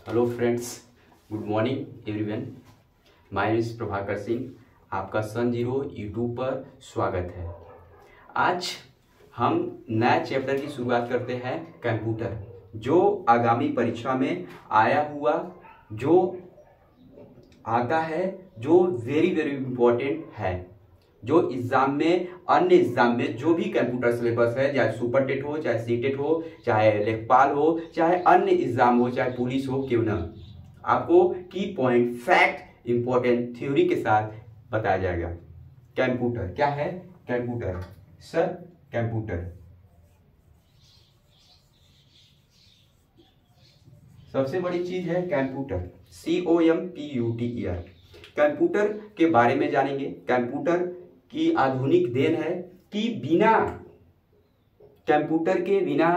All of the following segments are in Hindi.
Hello friends, good morning everyone. My name is Prabhakar Singh. आपका सन जीरो यूट्यूब पर स्वागत है। आज हम नया चैप्टर की शुरुआत करते हैं, कंप्यूटर, जो आगामी परीक्षा में आया हुआ जो आता है, जो वेरी वेरी इंपॉर्टेंट है, जो एग्जाम में अन्य एग्जाम में जो भी कंप्यूटर सिलेबस है, चाहे सुपर टेट हो, चाहे सी टेट हो, चाहे लेखपाल हो, चाहे अन्य एग्जाम हो, चाहे पुलिस हो, क्यों ना, आपको की पॉइंट, फैक्ट, इंपॉर्टेंट थ्योरी के साथ बताया जाएगा। कंप्यूटर क्या है? कंप्यूटर सर, कंप्यूटर सबसे बड़ी चीज है कंप्यूटर, COMPUTER। कंप्यूटर के बारे में जानेंगे। कंप्यूटर की आधुनिक देन है कि बिना कंप्यूटर के बिना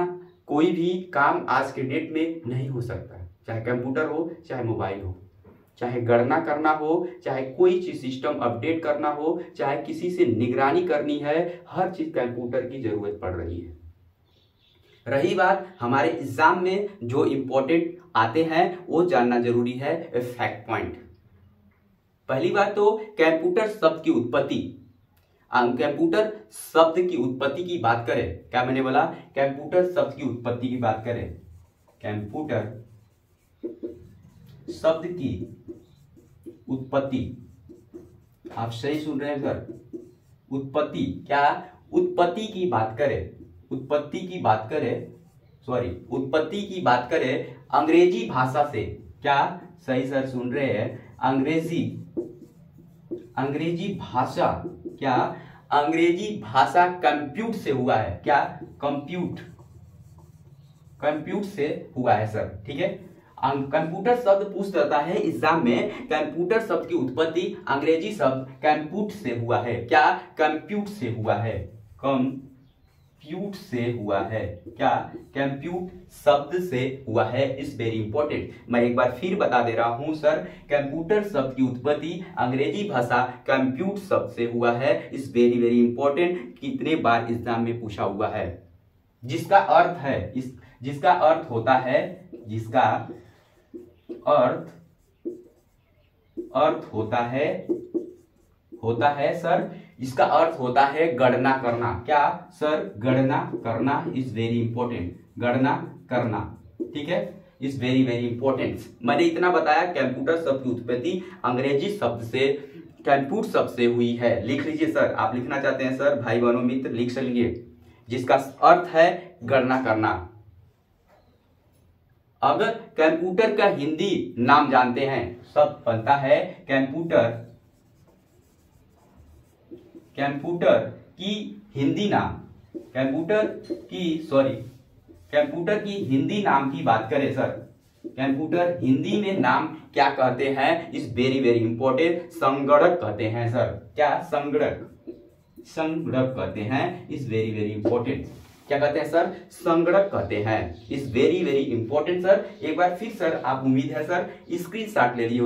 कोई भी काम आज के डेट में नहीं हो सकता। चाहे कंप्यूटर हो, चाहे मोबाइल हो, चाहे गणना करना हो, चाहे कोई चीज सिस्टम अपडेट करना हो, चाहे किसी से निगरानी करनी है, हर चीज कंप्यूटर की जरूरत पड़ रही है। रही बात हमारे एग्जाम में जो इंपॉर्टेंट आते हैं वो जानना जरूरी है, फैक्ट पॉइंट। पहली बात तो कंप्यूटर शब्द की उत्पत्ति। कंप्यूटर शब्द की उत्पत्ति की बात करें, क्या मैंने बोला? कंप्यूटर शब्द की उत्पत्ति की बात करें, कंप्यूटर शब्द की उत्पत्ति, आप सही सुन रहे हैं सर, उत्पत्ति, क्या उत्पत्ति की बात करें, उत्पत्ति की बात करें, सॉरी, उत्पत्ति की बात करें अंग्रेजी भाषा से, क्या सही सर सुन रहे हैं? अंग्रेजी भाषा, क्या अंग्रेजी भाषा कंप्यूट से हुआ है, क्या कंप्यूट से हुआ है सर, ठीक है। कंप्यूटर शब्द पूछ करता है एग्जाम में, कंप्यूटर शब्द की उत्पत्ति अंग्रेजी शब्द कंप्यूट से हुआ है, क्या कंप्यूट से हुआ है, कंप्यूट से हुआ है, क्या कंप्यूट शब्द से हुआ है। Is very important. मैं एक बार फिर बता दे रहा हूं सर, कंप्यूटर शब्द की उत्पत्ति अंग्रेजी भाषा कंप्यूट शब्द से हुआ है। Is very very important. कितने बार एग्जाम में पूछा हुआ है, जिसका अर्थ है, जिसका अर्थ होता है, जिसका अर्थ होता है सर, इसका अर्थ होता है गणना करना, क्या सर? गणना करना। इज वेरी इंपॉर्टेंट, गणना करना, ठीक है। Is very very important. मैंने इतना बताया, कंप्यूटर शब्द की उत्पत्ति अंग्रेजी शब्द से, कंप्यूट शब्द से हुई है। लिख लीजिए सर, आप लिखना चाहते हैं सर, भाई बहनों मित्र लिख लीजिए, जिसका अर्थ है गणना करना। अगर कंप्यूटर का हिंदी नाम जानते हैं, सब बनता है कंप्यूटर की हिंदी नाम, कंप्यूटर की हिंदी नाम की बात करें सर, कंप्यूटर हिंदी में नाम क्या कहते हैं? Is very very important. संगणक कहते हैं सर, क्या? संगणक कहते हैं। Is very very important. क्या कहते हैं सर? संगणक कहते हैं। Is very very important sir. एक बार फिर सर, आप उम्मीद है सर स्क्रीनशॉट ले लिए हो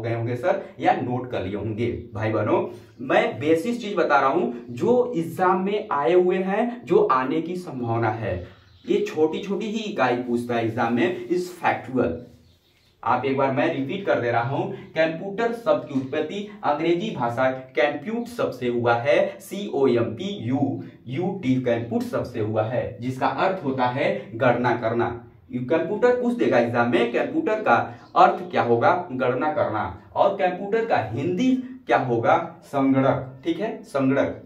गए होंगे सर, या नोट कर लिए होंगे। भाई बहनों, मैं बेसिक चीज बता रहा हूं जो एग्जाम में आए हुए हैं, जो आने की संभावना है। ये छोटी छोटी ही इकाई पूछता है एग्जाम में, इज फैक्चुअल। आप एक बार मैं रिपीट कर दे रहा हूं, कंप्यूटर शब्द की उत्पत्ति अंग्रेजी भाषा कंप्यूट शब्द से हुआ है, COMPUT, कंप्यूट शब्द से हुआ है, जिसका अर्थ होता है गणना करना। कंप्यूटर पूछ देगा एग्जाम में, कंप्यूटर का अर्थ क्या होगा? गणना करना। और कंप्यूटर का हिंदी क्या होगा? संगणक, ठीक है, संगणक।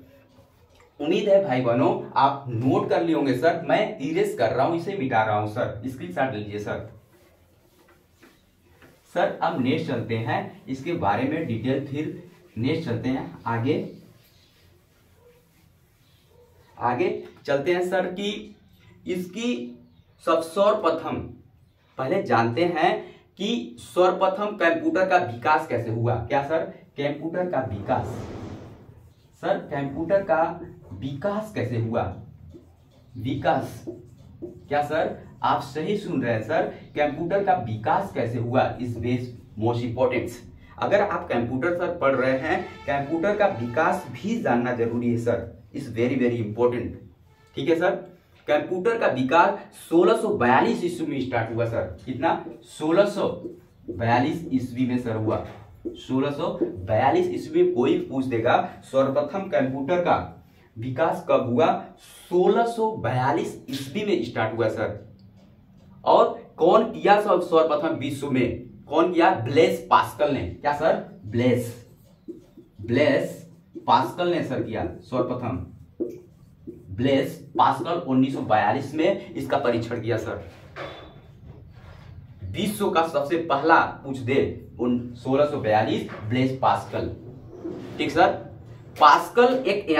उम्मीद है भाई बहनों आप नोट कर लिए होंगे सर। मैं इरेज कर रहा हूं, इसे मिटा रहा हूं सर, स्क्रीनशॉट लीजिए सर। सर अब नेक्स्ट चलते हैं, इसके बारे में डिटेल, फिर नेक्स्ट चलते हैं आगे चलते हैं सर कि इसकी सर्वप्रथम पहले जानते हैं कि सर्वप्रथम कंप्यूटर का विकास कैसे हुआ। क्या सर? कंप्यूटर का विकास, सर कंप्यूटर का विकास कैसे हुआ? विकास, क्या सर? आप सही सुन रहे हैं सर, कंप्यूटर का विकास कैसे हुआ? Is best most important. अगर आप कंप्यूटर सर पढ़ रहे हैं, कंप्यूटर का विकास भी जानना जरूरी है sir. Is very very important, ठीक है सर। कंप्यूटर का विकास 1642 ईस्वी में स्टार्ट हुआ सर। कितना? 1642 ईस्वी में सर हुआ। 1642 ईस्वी में कोई पूछ देगा सर्वप्रथम कंप्यूटर का विकास कब हुआ? 1642 ईस्वी में स्टार्ट हुआ सर। और कौन किया सर सर्वप्रथम विश्व में? कौन किया? ब्लेस पास्कल ने। क्या सर? ब्लेस पास्कल ने सर किया सर्वप्रथम। ब्लेस पास्कल 1942 में इसका परीक्षण किया सर। विश्व का सबसे पहला पूछ दे 1642 ब्लेस पास्कल। ठीक सर। पास्कल एक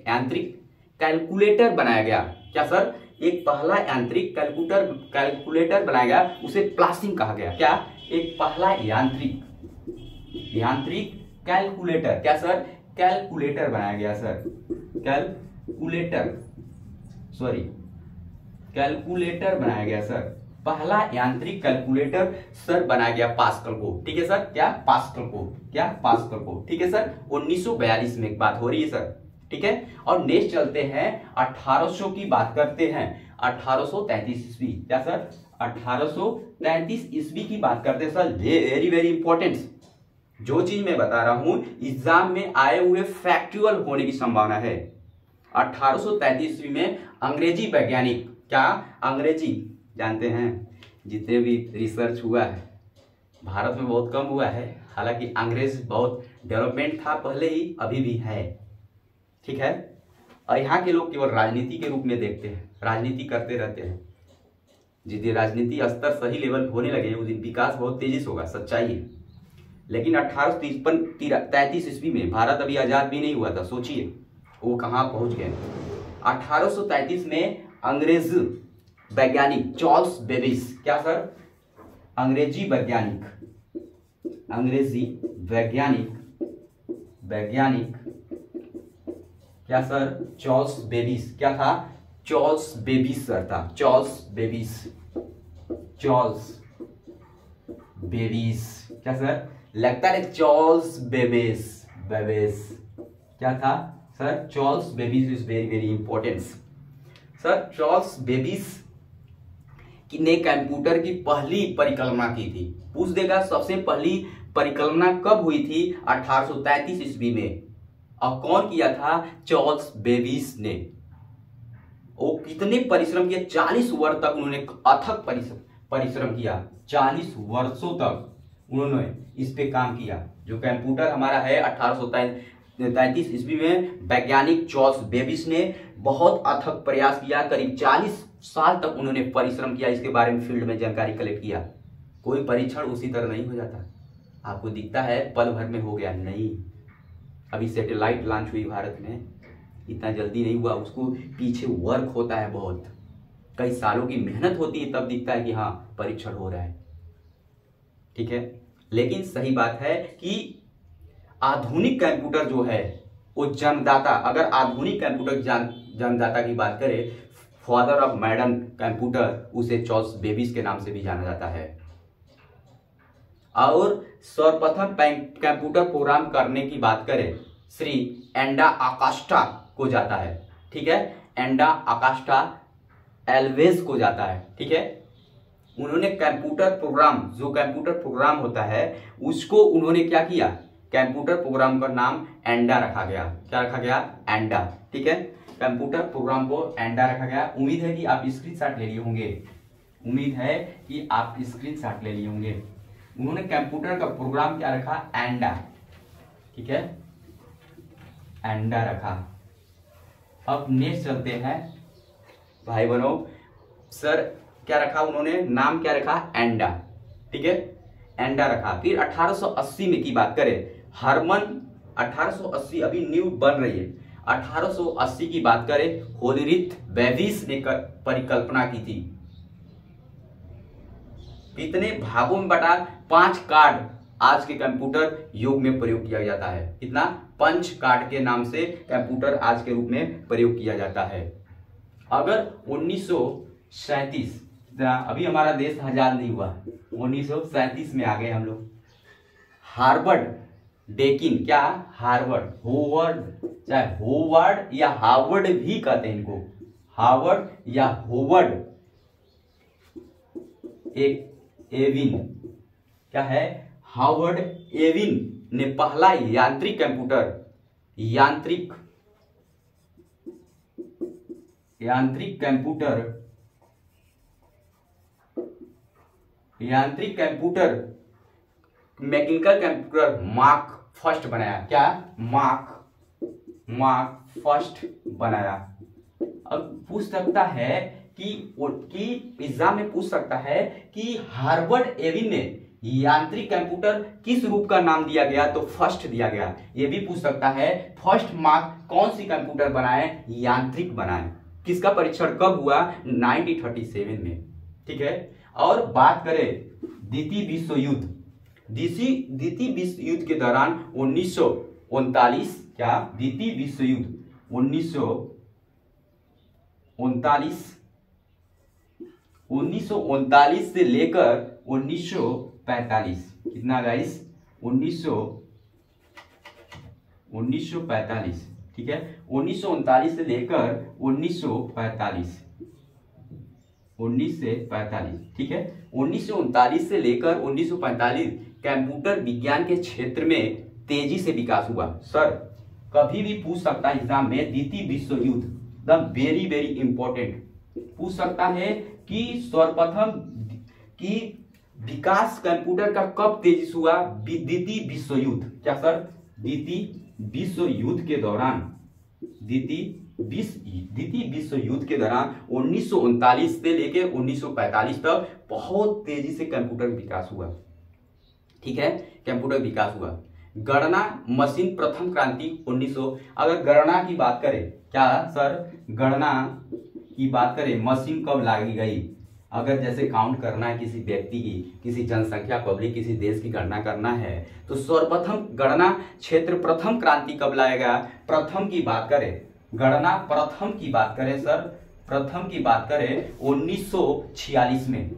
यांत्रिक कैलकुलेटर बनाया गया। क्या सर? एक पहला यांत्रिक कैलकुलेटर बनाया गया, उसे प्लासिंग कहा गया। क्या? एक पहला यांत्रिक कैलकुलेटर। क्या सर? कैलकुलेटर बनाया गया सर। कैलकुलेटर बनाया गया सर। पहला यांत्रिक कैलकुलेटर सर बनाया गया पास्कल को। ठीक है सर। क्या? पास्कल को। ठीक है सर। 1942 में एक बात हो रही है सर। ठीक है। और नेक्स्ट चलते हैं 1800 की बात करते हैं। 1833 ईस्वी। क्या सर? 1833 ईस्वी की बात करते हैं सर। Very very important. जो चीज मैं बता रहा हूं एग्जाम में आए हुए फैक्चुअल होने की संभावना है। 1833 ईस्वी में अंग्रेजी वैज्ञानिक, क्या अंग्रेजी जानते हैं, जितने भी रिसर्च हुआ है भारत में बहुत कम हुआ है, हालांकि अंग्रेज बहुत डेवलपमेंट था पहले ही, अभी भी है। ठीक है। और यहाँ के लोग केवल राजनीति के रूप में देखते हैं, राजनीति करते रहते हैं। जिस दिन राजनीति स्तर सही लेवल होने लगे उस दिन विकास बहुत तेजी से होगा, सच्चाई है। लेकिन 1833 ईस्वी में भारत अभी आजाद भी नहीं हुआ था, सोचिए वो कहाँ पहुंच गए। 1833 में अंग्रेज वैज्ञानिक चार्ल्स बेबेज, क्या सर? अंग्रेजी वैज्ञानिक क्या सर? Charles Babbage. क्या था? चार्ल्स बेबेज सर था। Charles Babbage. क्या सर? लगता है चार्ल्स बेबेज। क्या था sir? Charles Babbage is very very important sir. Charles Babbage ने कंप्यूटर की पहली परिकल्पना की थी। पूछ देगा सबसे पहली परिकल्पना कब हुई थी? 1833 ईस्वी में। और कौन किया था? चार्ल्स बेबेज ने। वो कितने परिश्रम किया? 40 वर्ष तक उन्होंने अथक परिश्रम किया। 40 वर्षों तक उन्होंने इस पे काम किया। जो कंप्यूटर हमारा है 1833 ईस्वी में वैज्ञानिक चार्ल्स बेबेज ने बहुत अथक प्रयास किया। करीब 40 साल तक उन्होंने परिश्रम किया, इसके बारे में फील्ड में जानकारी कलेक्ट किया। कोई परीक्षण उसी तरह नहीं हो जाता। आपको दिखता है पल भर में हो गया, नहीं। अभी सैटेलाइट लॉन्च हुई भारत में, इतना जल्दी नहीं हुआ, उसको पीछे वर्क होता है, बहुत कई सालों की मेहनत होती है, तब दिखता है कि हाँ परीक्षण हो रहा है। ठीक है। लेकिन सही बात है कि आधुनिक कंप्यूटर जो है वो जन्मदाता, अगर आधुनिक कंप्यूटर जन्मदाता की बात करें, फादर ऑफ मॉडर्न कंप्यूटर, उसे चार्ल्स बेबेज के नाम से भी जाना जाता है। और सर्वप्रथम कंप्यूटर प्रोग्राम करने की बात करें, श्री एंडा अकास्टा को जाता है। ठीक है। एंडा अकास्टा एल्वेज को जाता है। ठीक है। उन्होंने कंप्यूटर प्रोग्राम होता है उसको उन्होंने क्या किया? कंप्यूटर प्रोग्राम का नाम एंडा रखा गया। क्या रखा गया? एंडा। ठीक है। कंप्यूटर प्रोग्राम को एंडा रखा गया। उम्मीद है कि आप स्क्रीनशॉट ले लिए होंगे। उन्होंने कंप्यूटर का प्रोग्राम क्या रखा? एंडा। ठीक है। एंडा रखा। अब नेक्स्ट चलते हैं भाई बहनों, सर क्या रखा उन्होंने? नाम क्या रखा? एंडा। ठीक है। एंडा रखा। फिर 1880 में की बात करें, हरमन 1880 अभी न्यू बन रही है। 1880 की बात करें, होलरिथ बेबेज ने परिकल्पना की थी। कितने भागों में बटा? 5 कार्ड आज के कंप्यूटर युग में प्रयोग किया जाता है। कितना? 5 कार्ड के नाम से कंप्यूटर आज के रूप में प्रयोग किया जाता है। अगर 1937, अभी हमारा देश आजाद नहीं हुआ, 1937 में आ गए हम लोग। डेकिन, क्या हार्वर्ड, होवर्ड, चाहे होवर्ड या हार्वर्ड भी कहते हैं इनको, हार्वर्ड या होवर्ड एविन, क्या है, हार्वर्ड एविन ने पहला यांत्रिक कंप्यूटर, यांत्रिक computer mechanical computer mark first बनाया, क्या मार्क फर्स्ट बनाया। अब पूछ सकता है कि एग्जाम में पूछ सकता है कि हार्वर्ड एविन ने यांत्रिक कंप्यूटर किस रूप का नाम दिया गया, तो फर्स्ट दिया गया। ये भी पूछ सकता है फर्स्ट मार्क कौन सी कंप्यूटर बनाए, यांत्रिक बनाए। किसका परीक्षण कब हुआ, 1937 में, ठीक है। और बात करें द्वितीय विश्व युद्ध, द्वितीय विश्व युद्ध के दौरान 1939, क्या द्वितीय विश्व युद्ध 1939 से लेकर 1945, कितना गाइस, 1945, ठीक है, 1939 से लेकर 1945, 19 से 45, ठीक है, 1939 से लेकर 1945 कंप्यूटर विज्ञान के क्षेत्र में तेजी से विकास हुआ। सर कभी भी पूछ सकता है एग्जाम में, द्वितीय विश्व युद्ध द वेरी वेरी इंपॉर्टेंट, पूछ सकता है कि सर्वप्रथम कि विकास कंप्यूटर का कब तेजी से हुआ, द्वितीय विश्व युद्ध, क्या सर, द्वितीय विश्व युद्ध के दौरान, द्वितीय विश्व युद्ध के दौरान 1939 से लेकर 1945 तक बहुत तेजी से कंप्यूटर विकास हुआ, ठीक है, कंप्यूटर विकास हुआ। गणना मशीन प्रथम क्रांति 1900, अगर गणना की बात करें, क्या सर, गणना की बात करें, मशीन कब लाई गई, अगर जैसे काउंट करना है किसी व्यक्ति की, किसी जनसंख्या पब्लिक, किसी देश की गणना करना है, तो सर्वप्रथम गणना क्षेत्र प्रथम क्रांति कब लाएगा, प्रथम की बात करें, गणना प्रथम की बात करें सर, प्रथम की बात करें 1946 में,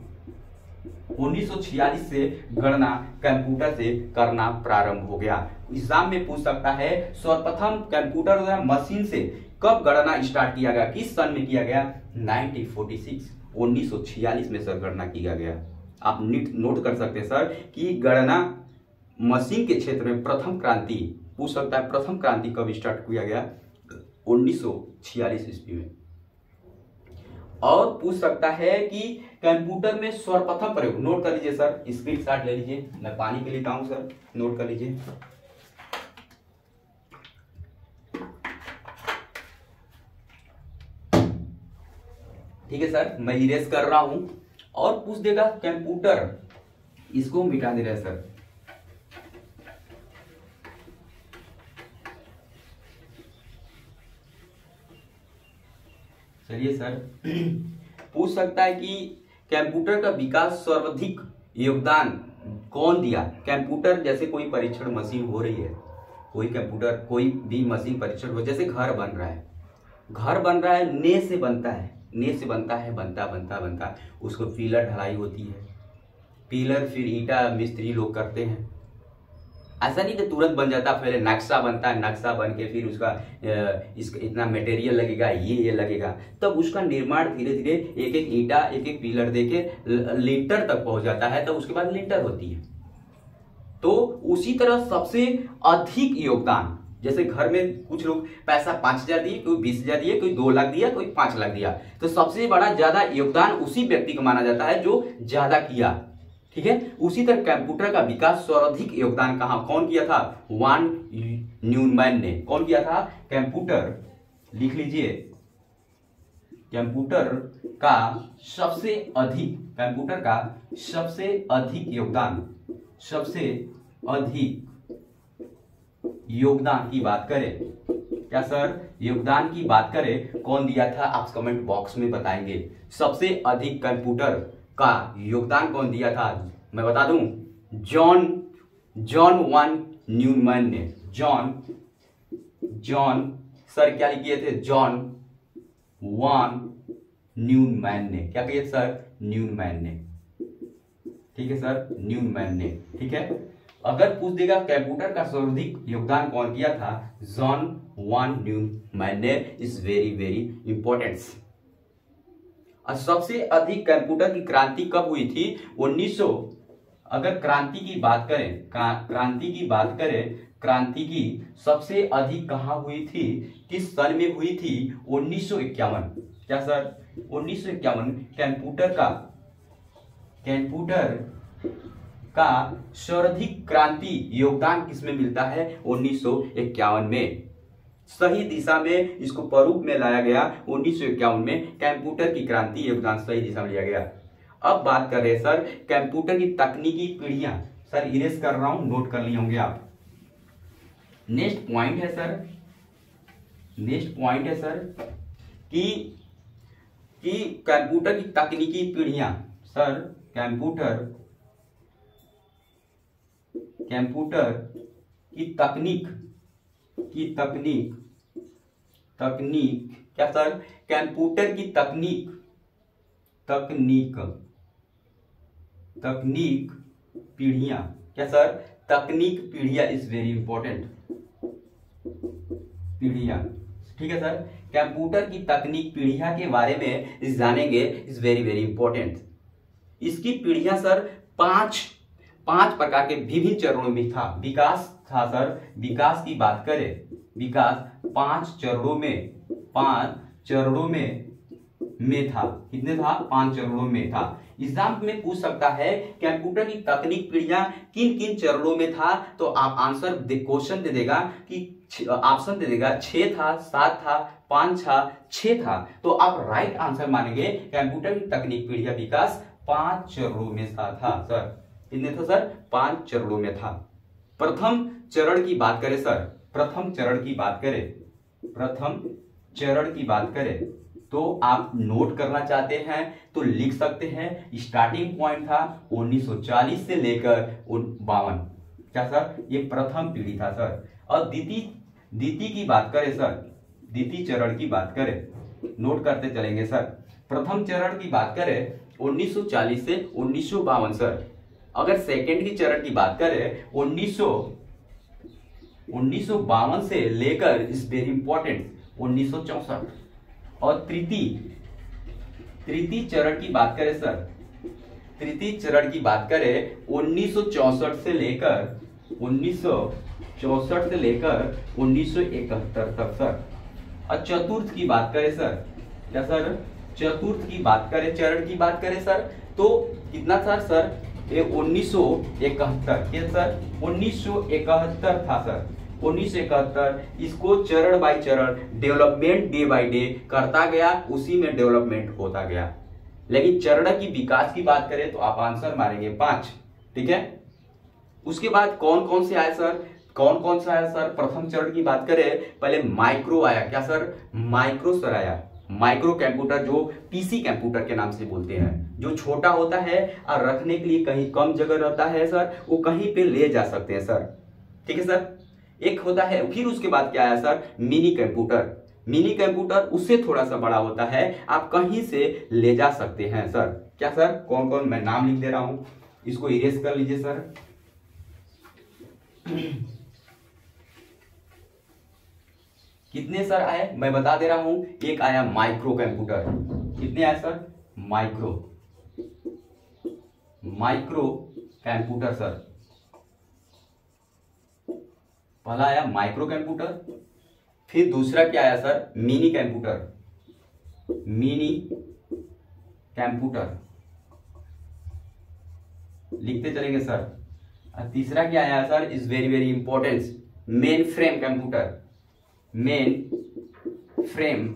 1946 से गणना कंप्यूटर से करना प्रारंभ हो गया। एग्जाम में पूछ सकता है सर्वप्रथम कंप्यूटर या मशीन से कब गणना स्टार्ट किया गया, किस सन में किया गया, 1946, 1946 में सर गणना किया गया। आप नोट कर सकते हैं सर कि गणना मशीन के क्षेत्र में प्रथम क्रांति, पूछ सकता है प्रथम क्रांति कब स्टार्ट किया गया, 1946 ईस्वी में। और पूछ सकता है कि कंप्यूटर में सर्वप्रथम प्रयोग, नोट कर लीजिए सर, स्क्रीनशॉट ले लीजिए, मैं पानी के लिए हूं सर, नोट कर लीजिए। ठीक है सर, मैं इरेज कर रहा हूं। और पूछ देगा कंप्यूटर, इसको मिटा दे रहा है सर, चलिए सर। पूछ सकता है कि कंप्यूटर का विकास सर्वाधिक योगदान कौन दिया, कंप्यूटर जैसे कोई परीक्षण मशीन हो रही है, कोई कंप्यूटर कोई भी मशीन परीक्षण हो, जैसे घर बन रहा है, घर बन रहा है, ने से बनता है, ने से बनता है, बनता उसको पिलर ढलाई होती है, पिलर फिर ईंटा मिस्त्री लोग करते हैं, ऐसा नहीं कि तुरंत बन जाता, पहले नक्शा बनता है, नक्शा बन के फिर उसका इसका इतना मटेरियल लगेगा, ये लगेगा, तब उसका निर्माण धीरे धीरे एक एक ईंटा एक एक पिलर देके लिंटर तक पहुंच जाता है, तब उसके बाद लिंटर होती है। तो उसी तरह सबसे अधिक योगदान, जैसे घर में कुछ लोग पैसा 5,000 दिए, कोई 20,000 दिए, कोई 2 लाख दिया, कोई 5 लाख दिया, तो सबसे बड़ा ज्यादा योगदान उसी व्यक्ति को माना जाता है जो ज्यादा किया, ठीक है। उसी तरह कंप्यूटर का विकास सर्वाधिक योगदान कौन किया था, वान न्यूमैन ने, कौन किया था, कंप्यूटर, लिख लीजिए, कंप्यूटर का सबसे अधिक योगदान की बात करें, क्या सर, योगदान की बात करें, कौन दिया था, आप कमेंट बॉक्स में बताएंगे। सबसे अधिक कंप्यूटर का योगदान कौन दिया था, मैं बता दूं, जॉन वान न्यूमैन ने, जॉन सर क्या किए थे, जॉन वान न्यूमैन ने, क्या किए सर, न्यूमैन ने, ठीक है सर, न्यूमैन ने, ठीक है। अगर पूछ देगा कंप्यूटर का सर्वाधिक योगदान कौन किया था, जॉन वॉन न्यूमैन ने, इज वेरी वेरी इंपॉर्टेंट। सबसे अधिक कंप्यूटर की क्रांति कब हुई थी, 1900। अगर क्रांति की बात करें, क्रांति की सबसे अधिक कहां हुई थी, किस सन में हुई थी, 1951। क्या सर, 1951 कंप्यूटर का सर्वाधिक क्रांति योगदान किसमें मिलता है, 1951 में। सही दिशा में इसको प्ररूप में लाया गया 1951 में, कंप्यूटर की क्रांति योगदान सही दिशा में लिया गया। अब बात कर रहे हैं सर कंप्यूटर की तकनीकी पीढ़ियां। सर इरेज कर रहा हूं, नोट कर लिए होंगे आप। नेक्स्ट पॉइंट है सर कि कंप्यूटर की तकनीकी पीढ़ियां। सर कंप्यूटर की तकनीक क्या सर, कंप्यूटर की तकनीक पीढ़ियां। क्या सर, तकनीक पीढ़ियां इज वेरी इंपॉर्टेंट, पीढ़ियां। ठीक है सर, कंप्यूटर की तकनीक पीढ़ियां के बारे में इस जानेंगे, इज वेरी वेरी इंपॉर्टेंट। इसकी पीढ़ियां सर पांच प्रकार के विभिन्न चरणों में था। विकास था सर, विकास की बात करें, विकास 5 चरणों में था। कितने था, 5 चरणों में था। एग्जाम में पूछ सकता है कंप्यूटर की तकनीक पीढ़ियां किन किन चरणों में था, तो आप आंसर क्वेश्चन दे देगा कि ऑप्शन दे देगा 6 था, 7 था, 5 था, 6 था। तो आप राइट आंसर मानेंगे कंप्यूटर की तकनीक पीढ़ियां विकास 5 चरणों में था सर। कितने था सर, 5 चरणों में था। प्रथम चरण की बात करें सर, प्रथम चरण की बात करें तो आप नोट करना चाहते हैं तो लिख सकते हैं। स्टार्टिंग पॉइंट था 1940 से लेकर 52। क्या सर, ये प्रथम पीढ़ी था सर। और द्वितीय की बात करें सर, द्वितीय चरण की बात करें, नोट करते चलेंगे सर। प्रथम चरण की बात करें 1940 से 1952 सर। अगर सेकेंड की चरण की बात करें 1952 से लेकर, इज वेरी इंपॉर्टेंट, 1964। और तृतीय चरण की बात करें सर, तृतीय चरण की बात करें 1964 से लेकर 1971 तक सर। और चतुर्थ की बात करें सर, क्या सर, चतुर्थ की बात करें, चरण की बात करें सर, तो कितना था सर, ये 1971। क्या सर, 1971 था सर, 1971। इसको चरण बाय चरण डेवलपमेंट डे बाय डे करता गया, उसी में डेवलपमेंट होता गया। लेकिन चरण की विकास की बात करें तो आप आंसर मारेंगे 5। ठीक है, उसके बाद कौन कौन से आए सर, कौन कौन सा आया सर। प्रथम चरण की बात करें, पहले माइक्रो आया। क्या सर, माइक्रो सर आया। माइक्रो कंप्यूटर जो पीसी कंप्यूटर के नाम से बोलते हैं, जो छोटा होता है और रखने के लिए कहीं कम जगह रहता है सर, वो कहीं पे ले जा सकते हैं सर। ठीक है सर, एक होता है। फिर उसके बाद क्या आया sir, mini computer. Mini computer उससे थोड़ा सा बड़ा होता है, आप कहीं से ले जा सकते हैं सर। क्या सर, कौन कौन, मैं नाम लिख दे रहा हूं, इसको इरेज कर लीजिए सर। कितने सर आए मैं बता दे रहा हूं। एक आया माइक्रो कंप्यूटर। कितने आए सर, माइक्रो कंप्यूटर सर। पहला आया माइक्रो कंप्यूटर। फिर दूसरा क्या आया सर, मिनी कंप्यूटर। लिखते चलेंगे सर। और तीसरा क्या आया sir, is very very important, main frame computer. Main frame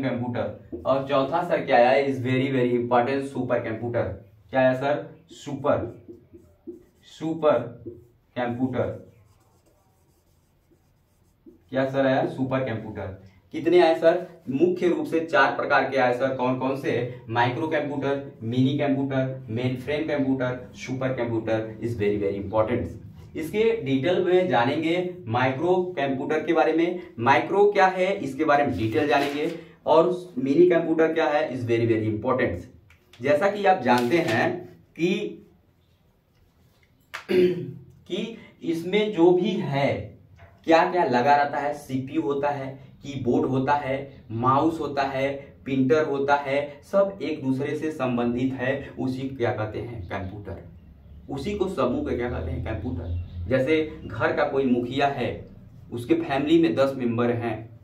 computer. और चौथा सर क्या आया, is very very important, super computer. क्या आया सर, सुपर कंप्यूटर। क्या सर आया, सुपर कंप्यूटर। कितने आए सर, मुख्य रूप से 4 प्रकार के आए सर। कौन कौन से, micro computer, mini computer, main frame computer, super computer, is very very important. इसके डिटेल में जानेंगे माइक्रो कंप्यूटर के बारे में। माइक्रो क्या है इसके बारे में डिटेल जानेंगे, और मिनी कंप्यूटर क्या है, इज वेरी वेरी इंपॉर्टेंट। जैसा कि आप जानते हैं कि इसमें जो भी है क्या क्या लगा रहता है, सीपीयू होता है, कीबोर्ड होता है, माउस होता है, प्रिंटर होता है, सब एक दूसरे से संबंधित है। उसी को क्या कहते हैं, कंप्यूटर। उसी को समूह को क्या कहते हैं, कंप्यूटर। जैसे घर का कोई मुखिया है, उसके फैमिली में 10 मेंबर हैं,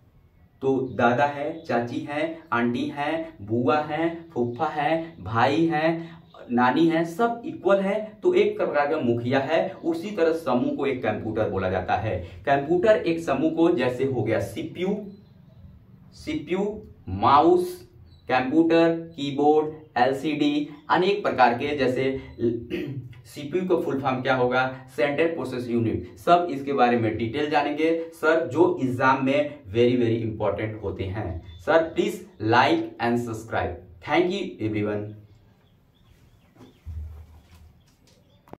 तो दादा है, चाची है, आंटी है, बुआ है, फूफा है, भाई है, नानी है, सब इक्वल है, तो एक प्रकार का मुखिया है। उसी तरह समूह को एक कंप्यूटर बोला जाता है। कंप्यूटर एक समूह को, जैसे हो गया CPU, mouse, computer, keyboard, LCD, अनेक प्रकार के, जैसे सीपीयू का फुल फॉर्म क्या होगा, सेंट्रल प्रोसेस यूनिट। सब इसके बारे में डिटेल जानेंगे सर, जो एग्जाम में वेरी वेरी इंपॉर्टेंट होते हैं। Sir please like and subscribe. Thank you everyone.